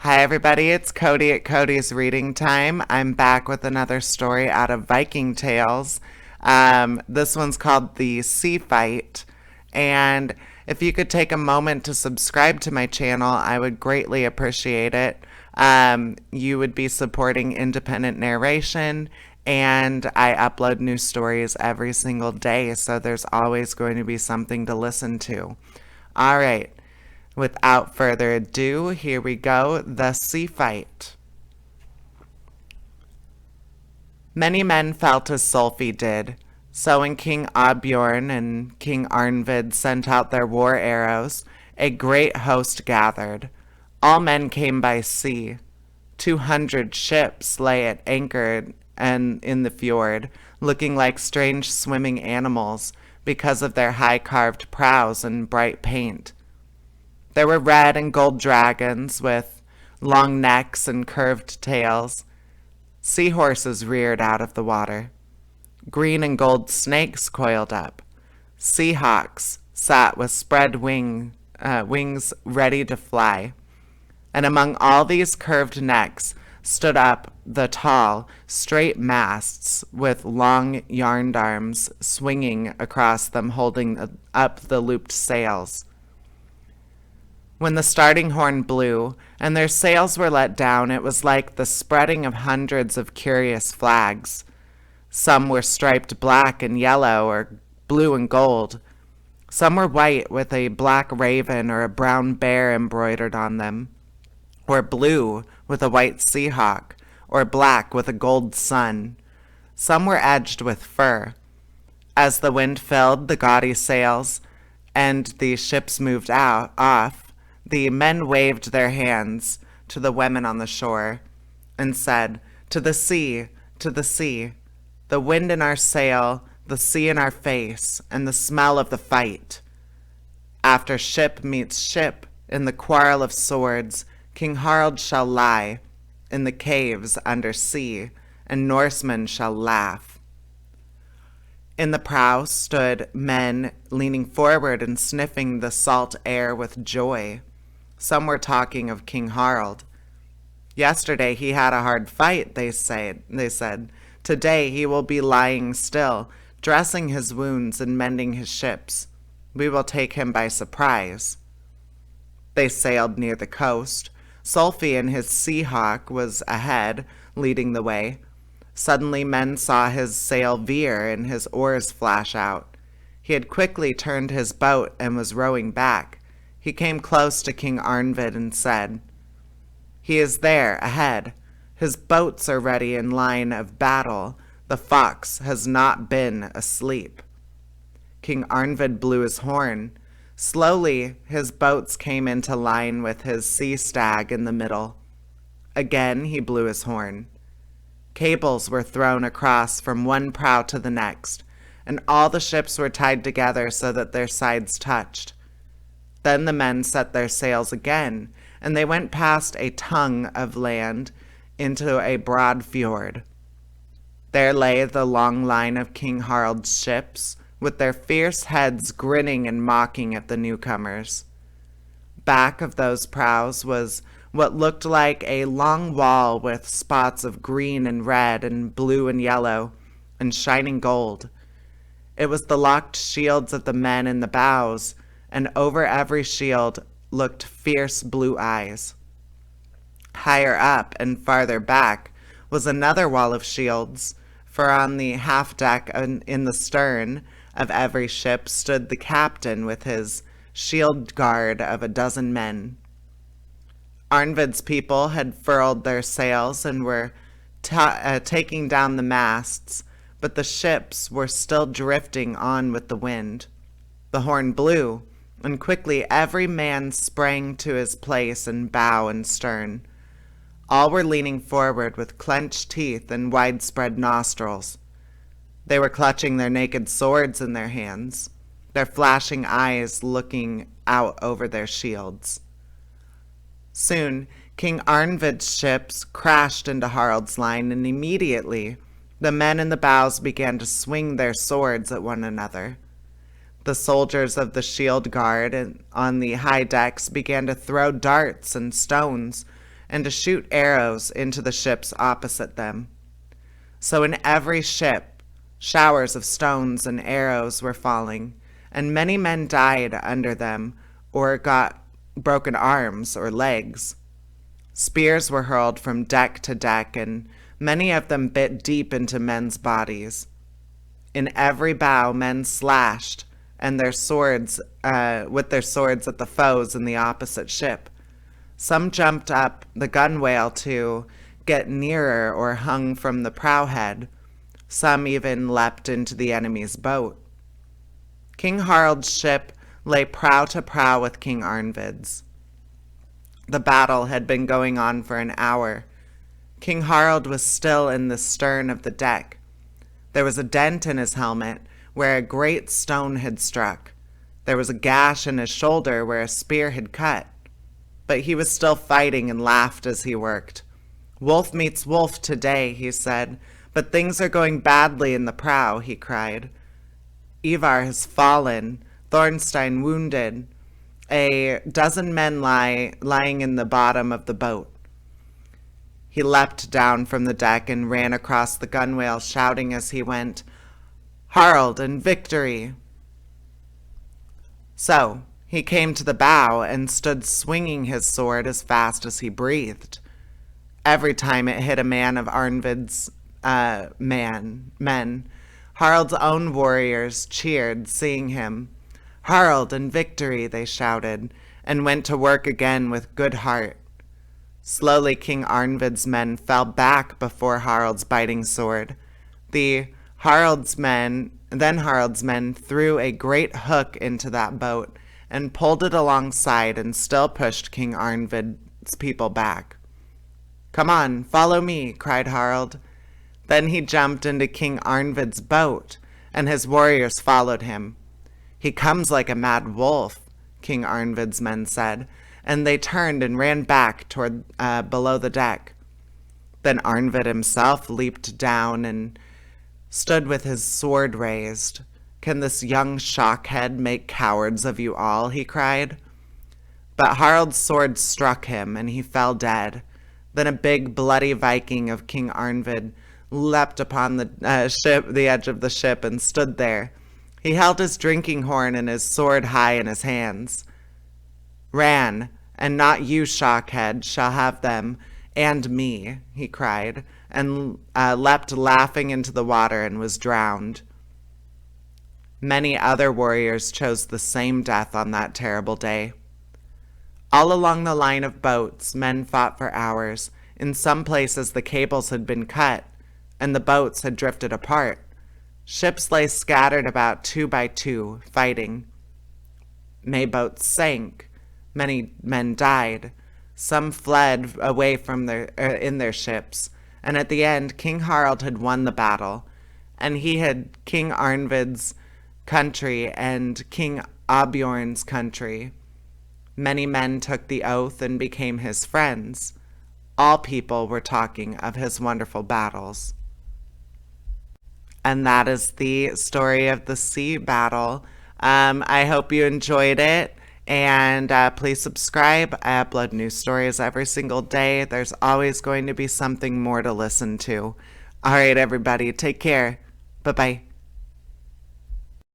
Hi, everybody. It's Cody at Cody's Reading Time. I'm back with another story out of Viking Tales. This one's called The Sea Fight. And if you could take a moment to subscribe to my channel, I would greatly appreciate it. You would be supporting independent narration, and I upload new stories every single day, so there's always going to be something to listen to. All right. Without further ado, here we go, The Sea Fight. Many men felt as Solfi did. So when King Oddbjorn and King Arnvid sent out their war arrows, a great host gathered. All men came by sea. 200 ships lay at anchor and in the fjord, looking like strange swimming animals because of their high-carved prows and bright paint. There were red and gold dragons with long necks and curved tails. Seahorses reared out of the water. Green and gold snakes coiled up. Seahawks sat with spread wings ready to fly. And among all these curved necks stood up the tall, straight masts with long yarn arms swinging across them, holding up the looped sails. When the starting horn blew and their sails were let down, it was like the spreading of hundreds of curious flags. Some were striped black and yellow or blue and gold. Some were white with a black raven or a brown bear embroidered on them, or blue with a white seahawk, or black with a gold sun. Some were edged with fur. As the wind filled the gaudy sails and the ships moved off, the men waved their hands to the women on the shore and said, "To the sea, to the sea, the wind in our sail, the sea in our face, and the smell of the fight." After ship meets ship in the quarrel of swords, King Harald shall lie in the caves under sea, and Norsemen shall laugh. In the prow stood men leaning forward and sniffing the salt air with joy. Some were talking of King Harald. Yesterday he had a hard fight, they said. Today he will be lying still, dressing his wounds and mending his ships. We will take him by surprise. They sailed near the coast. Solfi and his Seahawk was ahead, leading the way. Suddenly men saw his sail veer and his oars flash out. He had quickly turned his boat and was rowing back. He came close to King Arnvid and said, "He is there, ahead. His boats are ready in line of battle. The fox has not been asleep." King Arnvid blew his horn. Slowly his boats came into line with his sea stag in the middle. Again he blew his horn. Cables were thrown across from one prow to the next, and all the ships were tied together so that their sides touched. Then the men set their sails again, and they went past a tongue of land into a broad fjord. There lay the long line of King Harald's ships, with their fierce heads grinning and mocking at the newcomers. Back of those prows was what looked like a long wall with spots of green and red and blue and yellow and shining gold. It was the locked shields of the men in the bows, and over every shield looked fierce blue eyes. Higher up and farther back was another wall of shields, for on the half-deck in the stern of every ship stood the captain with his shield guard of a dozen men. Arnvid's people had furled their sails and were taking down the masts, but the ships were still drifting on with the wind. The horn blew, and quickly every man sprang to his place in bow and stern. All were leaning forward with clenched teeth and widespread nostrils. They were clutching their naked swords in their hands, their flashing eyes looking out over their shields. Soon, King Arnvid's ships crashed into Harald's line, and immediately the men in the bows began to swing their swords at one another. The soldiers of the shield guard on the high decks began to throw darts and stones, and to shoot arrows into the ships opposite them. So in every ship, showers of stones and arrows were falling, and many men died under them or got broken arms or legs. Spears were hurled from deck to deck, and many of them bit deep into men's bodies. In every bow, men slashed and their swords with their swords at the foes in the opposite ship. Some jumped up the gunwale to get nearer or hung from the prowhead. Some even leapt into the enemy's boat. King Harald's ship lay prow to prow with King Arnvid's. The battle had been going on for an hour. King Harald was still in the stern of the deck. There was a dent in his helmet where a great stone had struck. There was a gash in his shoulder where a spear had cut. But he was still fighting and laughed as he worked. "Wolf meets wolf today," he said, "but things are going badly in the prow," he cried. Ivar has fallen, Thornstein wounded. A dozen men lying in the bottom of the boat. He leapt down from the deck and ran across the gunwale, shouting as he went, "Harald and victory!" So he came to the bow and stood swinging his sword as fast as he breathed. Every time it hit a man of Arnvid's men, Harald's own warriors cheered, seeing him. "Harald and victory," they shouted, and went to work again with good heart. Slowly King Arnvid's men fell back before Harald's biting sword. Harald's men threw a great hook into that boat and pulled it alongside and still pushed King Arnvid's people back. "Come on, follow me," cried Harald. Then he jumped into King Arnvid's boat, and his warriors followed him. "He comes like a mad wolf," King Arnvid's men said, and they turned and ran back toward below the deck. Then Arnvid himself leaped down and stood with his sword raised. "Can this young shockhead make cowards of you all?" he cried. But Harald's sword struck him, and he fell dead. Then a big bloody Viking of King Arnvid leapt upon the edge of the ship, and stood there. He held his drinking horn and his sword high in his hands. "Ran, and not you, shockhead, shall have them, and me," he cried, and leapt laughing into the water and was drowned. Many other warriors chose the same death on that terrible day. All along the line of boats, men fought for hours. In some places the cables had been cut, and the boats had drifted apart. Ships lay scattered about 2 by 2, fighting. Many boats sank. Many men died. Some fled away from in their ships. And at the end, King Harald had won the battle. And he had King Arnvid's country and King Oddbjorn's country. Many men took the oath and became his friends. All people were talking of his wonderful battles. And that is the story of the sea battle. I hope you enjoyed it. And please subscribe. I upload new stories every single day. There's always going to be something more to listen to. All right, everybody. Take care. Bye-bye.